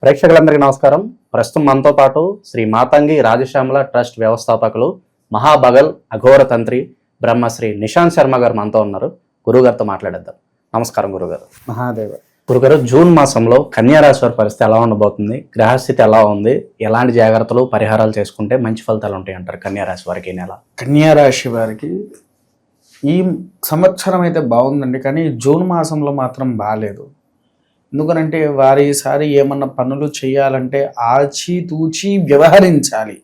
ప్రేక్షకులందరికీ నమస్కారం. ప్రస్తుతం మనతో పాటు శ్రీ మాతంగి రాజశ్యామల ట్రస్ట్ వ్యవస్థాపకులు మహాబగల్ అఘోర తంత్రి బ్రహ్మశ్రీ నిశాంత్ శర్మ గారు మనతో ఉన్నారు. గురుగారితో మాట్లాడేద్దాం. నమస్కారం గురుగారు. మహాదేవ. గురుగారు, జూన్ మాసంలో కన్యా రాశి వారి పరిస్థితి ఎలా ఉండబోతుంది? గ్రహస్థితి ఎలా ఉంది? ఎలాంటి జాగ్రత్తలు పరిహారాలు చేసుకుంటే మంచి ఫలితాలు ఉంటాయి అంటారు కన్యా రాశి వారికి? నెల కన్యా రాశి వారికి ఈ సంవత్సరం అయితే బాగుందండి, కానీ జూన్ మాసంలో మాత్రం బాగాలేదు. ఎందుకనంటే వారు ఈసారి ఏమన్నా పనులు చేయాలంటే ఆచితూచి వ్యవహరించాలి.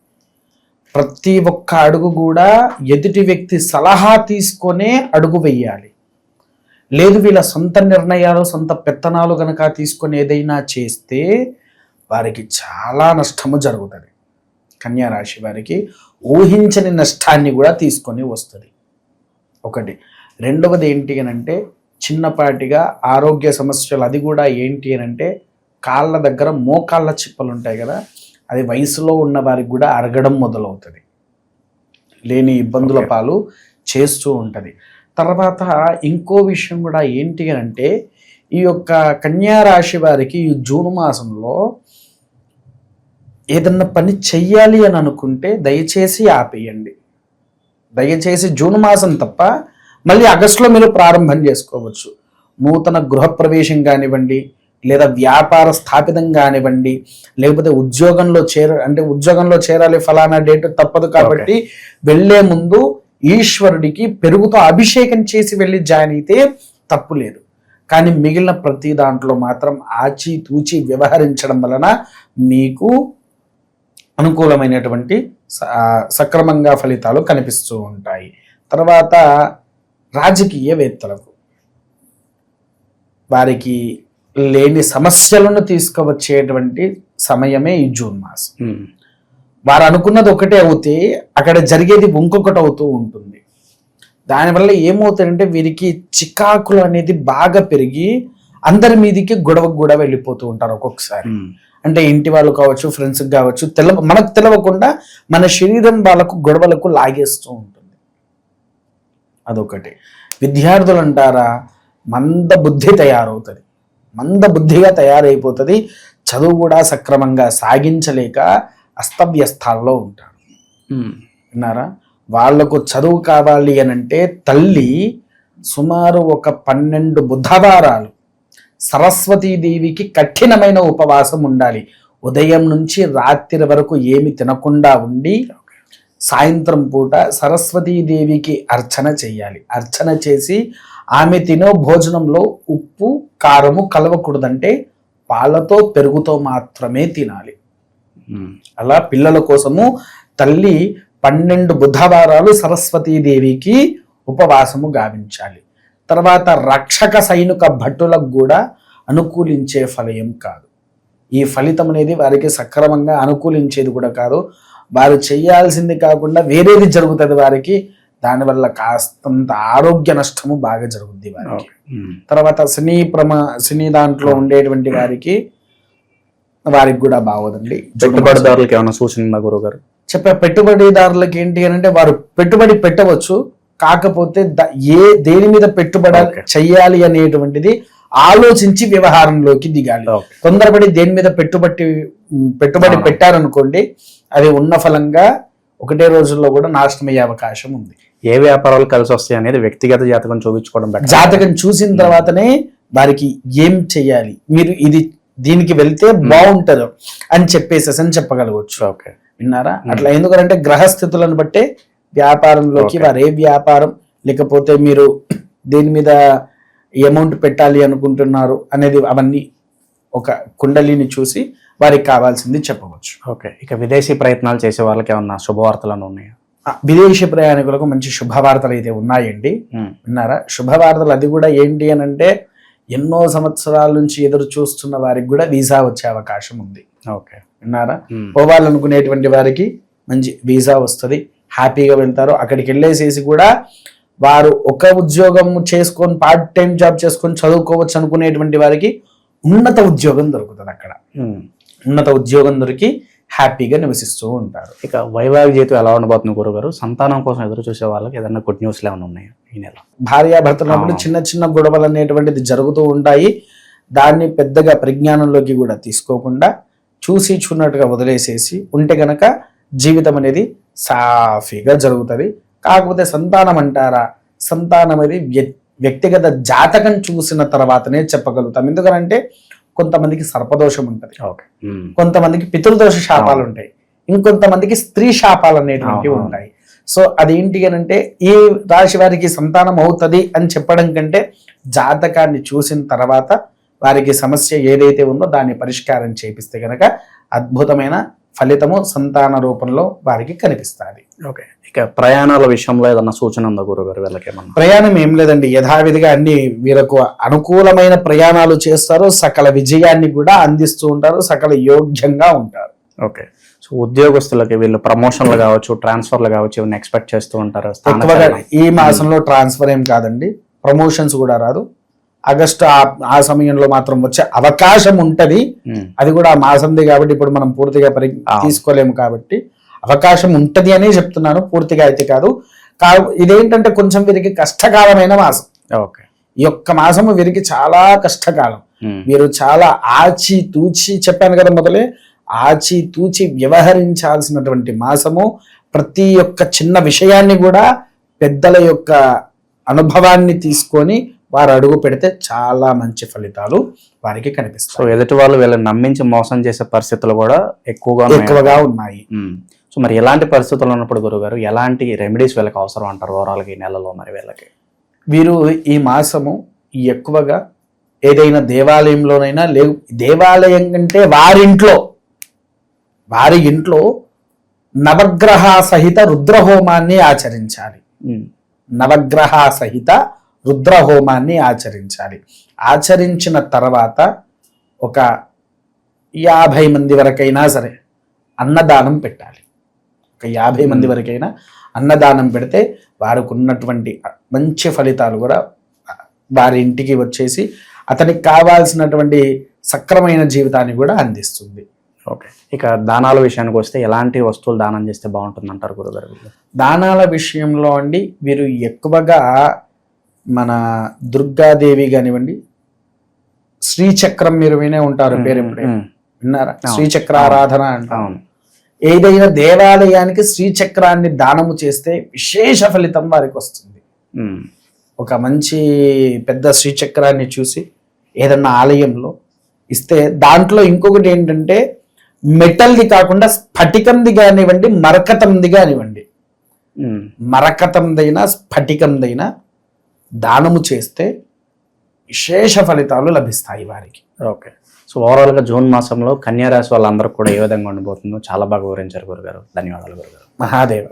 ప్రతి ఒక్క అడుగు కూడా ఎదుటి వ్యక్తి సలహా తీసుకొనే అడుగు వెయ్యాలి. లేదు వీళ్ళ సొంత నిర్ణయాలు సొంత పెత్తనాలు కనుక తీసుకొని ఏదైనా చేస్తే వారికి చాలా నష్టము జరుగుతుంది. కన్యా రాశి వారికి ఊహించని నష్టాన్ని కూడా తీసుకొని వస్తుంది. ఒకటి. రెండవది ఏంటి అనంటే చిన్నపాటిగా ఆరోగ్య సమస్యలు. అది కూడా ఏంటి అనంటే కాళ్ళ దగ్గర మోకాళ్ళ చిప్పలు ఉంటాయి కదా, అది వయసులో ఉన్న వారికి కూడా అరగడం మొదలవుతుంది. లేని ఇబ్బందుల పాలు చేస్తూ ఉంటుంది. తర్వాత ఇంకో విషయం కూడా ఏంటి అనంటే ఈ యొక్క కన్యా రాశి వారికి ఈ జూన్ మాసంలో ఏదన్నా పని చెయ్యాలి అని అనుకుంటే దయచేసి ఆపేయండి. దయచేసి జూన్ మాసం తప్ప మళ్ళీ ఆగస్టులో మీరు ప్రారంభం చేసుకోవచ్చు. నూతన గృహప్రవేశం కానివ్వండి, లేదా వ్యాపార స్థాపితం కానివ్వండి, లేకపోతే ఉద్యోగంలో చేరాలి ఫలానా డేట్ తప్పదు కాబట్టి వెళ్లే ముందు ఈశ్వరుడికి పెరుగుతో అభిషేకం చేసి వెళ్ళి జాయిన్ అయితే తప్పు లేదు. కానీ మిగిలిన ప్రతి దాంట్లో మాత్రం ఆచితూచి వ్యవహరించడం వలన మీకు అనుకూలమైనటువంటి సక్రమంగా ఫలితాలు కనిపిస్తూ ఉంటాయి. తర్వాత రాజకీయవేత్తలకు వారికి లేని సమస్యలను తీసుకువచ్చేటువంటి సమయమే ఈ జూన్ మాసం. వారు అనుకున్నది ఒకటే అవుతే అక్కడ జరిగేది ఇంకొకటి అవుతూ ఉంటుంది. దానివల్ల ఏమవుతుందంటే వీరికి చికాకులు అనేది బాగా పెరిగి అందరి మీదికి గొడవకు కూడా వెళ్ళిపోతూ ఉంటారు ఒక్కొక్కసారి. అంటే ఇంటి వాళ్ళు కావచ్చు, ఫ్రెండ్స్కి కావచ్చు, మనకు తెలవకుండా మన శరీరం వాళ్ళకు గొడవలకు లాగేస్తూ ఉంటుంది. అదొకటి. విద్యార్థులు అంటారా, మంద బుద్ధి తయారవుతుంది, మంద బుద్ధిగా తయారైపోతుంది. చదువు కూడా సక్రమంగా సాగించలేక అస్తవ్యస్తాల్లో ఉంటారు. విన్నారా? వాళ్లకు చదువు కావాలి అనంటే తల్లి సుమారు ఒక 12 బుధవారాలు సరస్వతీదేవికి కఠినమైన ఉపవాసం ఉండాలి. ఉదయం నుంచి రాత్రి వరకు ఏమి తినకుండా ఉండి సాయంత్రం పూట సరస్వతీదేవికి అర్చన చేయాలి. అర్చన చేసి ఆమె తినో భోజనంలో ఉప్పు కారము కలవకూడదంటే పాలతో పెరుగుతో మాత్రమే తినాలి. అలా పిల్లల కోసము తల్లి 12 బుధవారాలు సరస్వతీదేవికి ఉపవాసము గావించాలి. తర్వాత రక్షక సైనిక భటులకు కూడా అనుకూలించే ఫలం కాదు. ఈ ఫలితం అనేది వారికి సక్రమంగా అనుకూలించేది కూడా కాదు. వారు చేయాల్సింది కాకుండా వేరేది జరుగుతుంది వారికి. దానివల్ల కాస్తంత ఆరోగ్య నష్టము బాగా జరుగుద్ది వారికి. తర్వాత శని దాంట్లో ఉండేటువంటి వారికి కూడా బాగోదండి. పెట్టుబడిదారులకు ఏమైనా సూచన గురుగారు? పెట్టుబడిదారులకి ఏంటి అంటే వారు పెట్టుబడి పెట్టవచ్చు, కాకపోతే దేని మీద పెట్టుబడి చెయ్యాలి అనేటువంటిది ఆలోచించి వ్యవహారంలోకి దిగాలి. తొందరపడి దేని మీద పెట్టుబడి పెట్టారనుకోండి, అది ఉన్న ఫలంగా ఒకటే రోజుల్లో కూడా నాశనం అయ్యే అవకాశం ఉంది. ఏ వ్యాపారాలు కలిసి వస్తాయి అనేది వ్యక్తిగత జాతకం చూపించుకోవడం బెటర్. జాతకం చూసిన తర్వాతనే వారికి ఏం చెయ్యాలి, మీరు దీనికి వెళ్తే బాగుంటారు అని చెప్పగలవచ్చు. ఓకే, విన్నారా? అట్లా ఎందుకంటే గ్రహస్థితులను బట్టే వ్యాపారంలోకి వారు ఏ వ్యాపారం, లేకపోతే మీరు దేని మీద అమౌంట్ పెట్టాలి అనుకుంటున్నారు అనేది అవన్నీ ఒక కుండలిని చూసి వారికి కావాల్సింది చెప్పవచ్చు. ఓకే. ఇక విదేశీ ప్రయత్నాలు చేసే వాళ్ళకి ఏమన్నా శుభవార్తలు ఉన్నాయా? విదేశీ ప్రయాణికులకు మంచి శుభవార్తలు అయితే ఉన్నాయండి. విన్నారా? శుభవార్తలు అది కూడా ఏంటి అని అంటే ఎన్నో సంవత్సరాల నుంచి ఎదురు చూస్తున్న వారికి కూడా వీసా వచ్చే అవకాశం ఉంది. ఓకే, విన్నారా? పోవాలనుకునేటువంటి వారికి మంచి వీసా వస్తుంది, హ్యాపీగా వెళ్తారు. అక్కడికి వెళ్ళేసేసి కూడా వారు ఒక ఉద్యోగం చేసుకొని పార్ట్ టైం జాబ్ చేసుకొని చదువుకోవచ్చు అనుకునేటువంటి వారికి ఉన్నత ఉద్యోగం దొరుకుతుంది. అక్కడ ఉన్నత ఉద్యోగం దొరికి హ్యాపీగా నివసిస్తూ ఉంటారు. ఇక వైవాహిక జీవితం ఎలా ఉండబోతుంది గురుగారు? సంతానం కోసం ఎదురు చూసే వాళ్ళకి ఏదైనా గుడ్ న్యూస్లు ఏమైనా ఉన్నాయా ఈ నెల? భార్యాభర్తలప్పుడు చిన్న చిన్న గొడవలు అనేటువంటిది జరుగుతూ ఉంటాయి. దాన్ని పెద్దగా పరిజ్ఞానంలోకి కూడా తీసుకోకుండా చూసి చూన్నట్టుగా వదిలేసేసి ఉంటే గనక జీవితం అనేది సాఫీగా జరుగుతుంది. కాకపోతే సంతానం అంటారా, సంతానం అనేది వ్యక్తిగత జాతకం చూసిన తర్వాతనే చెప్పగలుగుతాం. ఎందుకంటే కొంతమందికి సర్పదోషం ఉంటుంది, కొంతమందికి పితృదోష శాపాలు ఉంటాయి, ఇంకొంతమందికి స్త్రీ శాపాలు అనేటువంటివి ఉంటాయి. సో అదేంటి అని అంటే ఈ రాశి వారికి సంతానం అవుతుంది అని చెప్పడం కంటే జాతకాన్ని చూసిన తర్వాత వారికి సమస్య ఏదైతే ఉందో దాన్ని పరిష్కారం చేపిస్తే కనుక అద్భుతమైన ఫలితము సంతాన రూపంలో వారికి కనిపిస్తుంది. ఓకే, ఇక ప్రయాణాల విషయంలో ఏదన్నా సూచన ఉందా గురుగారు వీళ్ళకి? ఏమన్నా ప్రయాణం ఏం లేదండి, యథావిధిగా అన్ని వీళ్ళకు అనుకూలమైన ప్రయాణాలు చేస్తారు, సకల విజయాన్ని కూడా అందిస్తూ ఉంటారు, సకల యోగ్యంగా ఉంటారు. ఓకే, సో ఉద్యోగస్తులకి వీళ్ళు ప్రమోషన్లు కావచ్చు, ట్రాన్స్ఫర్లు కావచ్చు, ఇవన్నీ ఎక్స్పెక్ట్ చేస్తూ ఉంటారు. ఎక్కువగా ఈ మాసంలో ట్రాన్స్ఫర్ ఏం కాదండి, ప్రమోషన్స్ కూడా రాదు. ఆగస్టు ఆ సమయంలో మాత్రం వచ్చే అవకాశం ఉంటది, అది కూడా ఆ మాసంది కాబట్టి ఇప్పుడు మనం పూర్తిగా తీసుకోలేము కాబట్టి అవకాశం ఉంటది అనే చెప్తున్నాను, పూర్తిగా అయితే కాదు. ఇదేంటంటే కొంచెం వీరికి కష్టకాలమైన మాసం. ఓకే, ఈ యొక్క మాసము వీరికి చాలా కష్టకాలం. వీరు చాలా ఆచి తూచి, చెప్పాను కదా మొదలే, ఆచి తూచి వ్యవహరించాల్సినటువంటి మాసము. ప్రతి ఒక్క చిన్న విషయాన్ని కూడా పెద్దల యొక్క అనుభవాన్ని తీసుకొని వారు అడుగు పెడితే చాలా మంచి ఫలితాలు వారికి కనిపిస్తాయి. సో ఎదుటి వాళ్ళు వీళ్ళని నమ్మించి మోసం చేసే పరిస్థితులు కూడా ఎక్కువగా ఉన్నాయి. సో మరి ఎలాంటి పరిస్థితులు ఉన్నప్పుడు గురుగారు ఎలాంటి రెమెడీస్ వీళ్ళకి అవసరం అంటారు ఓవరాల్గా ఈ నెలలో? మరి వీళ్ళకి వీరు ఈ మాసము ఎక్కువగా ఏదైనా దేవాలయంలోనైనా దేవాలయం కంటే వారి ఇంట్లో నవగ్రహ సహిత రుద్రహోమాన్ని ఆచరించాలి. నవగ్రహ సహిత రుద్రహోమాన్ని ఆచరించాలి. ఆచరించిన తర్వాత ఒక 50 మంది వరకైనా సరే అన్నదానం పెట్టాలి. ఒక 50 మంది వరకైనా అన్నదానం పెడితే వారికి ఉన్నటువంటి మంచి ఫలితాలు కూడా వారి ఇంటికి వచ్చేసి అతనికి కావాల్సినటువంటి సక్రమైన జీవితాన్ని కూడా అందిస్తుంది. ఓకే, ఇక దానాల విషయానికి వస్తే ఎలాంటి వస్తువులు దానం చేస్తే బాగుంటుంది అంటారు గురుగారు? దానాల విషయంలో అండి వీరు ఎక్కువగా మన దుర్గాదేవి కానివ్వండి, శ్రీచక్రం మీరు వినే ఉంటారు, పేరు ఎప్పుడైనా విన్నారా? శ్రీచక్ర ఆరాధన అంటాం. ఏదైనా దేవాలయానికి శ్రీచక్రాన్ని దానము చేస్తే విశేష ఫలితం వారికి వస్తుంది. ఒక మంచి పెద్ద శ్రీచక్రాన్ని చూసి ఏదన్నా ఆలయంలో ఇస్తే దాంట్లో ఇంకొకటి ఏంటంటే మెటల్ది కాకుండా స్ఫటికంది కానివ్వండి, మరకతంది కానివ్వండి, మరకతందైనా స్ఫటికందైనా దానము చేస్తే విశేష ఫలితాలు లభిస్తాయి వారికి. ఓకే, సో ఓవరాల్గా జూన్ మాసంలో కన్యా రాశి వాళ్ళందరూ కూడా ఏ విధంగా ఉండబోతుందో చాలా బాగా వివరించారు గురుగారు. ధన్యవాదాలు గురుగారు. మహాదేవ.